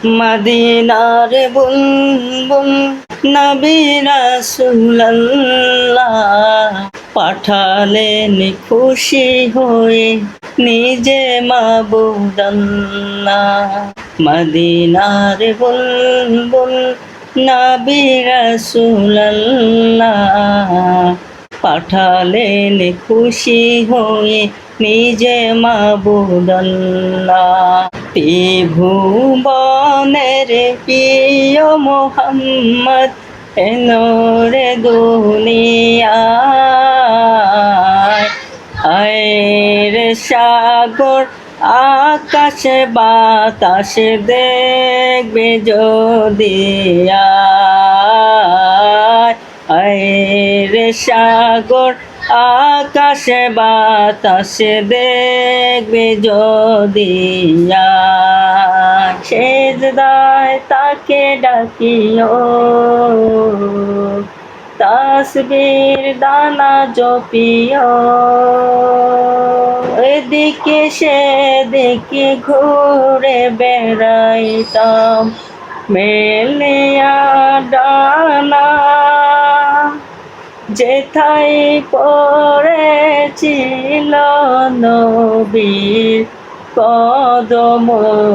মদিনার বুলবুল নবী রাসূলুল্লাহ পাঠালেন খুশি হয়ে নিজে মাবুদ আল্লাহ। মদিনার বুলবুল নবী রাসূলুল্লাহ পাঠালেন খুশি হয়ে নিজে মাবুদ আল্লাহ। ত্রিভুবনের প্রিয় মোহাম্মদ এলো রে দুনিয়ায়। আয় রে সাগর আকাশে বাতাসে দেখবে যদি আয় রে সাগর আকাশে বাতাসে দেখবে যদি সেজদায় তাকে ডাকিও, তাসবীর দানা জপিও। এদিকে সেদিকে ঘুরে বেড়াইতাম মেলিয়া ডানা, যেথায় পড়েছিল নবীর কদমখানা।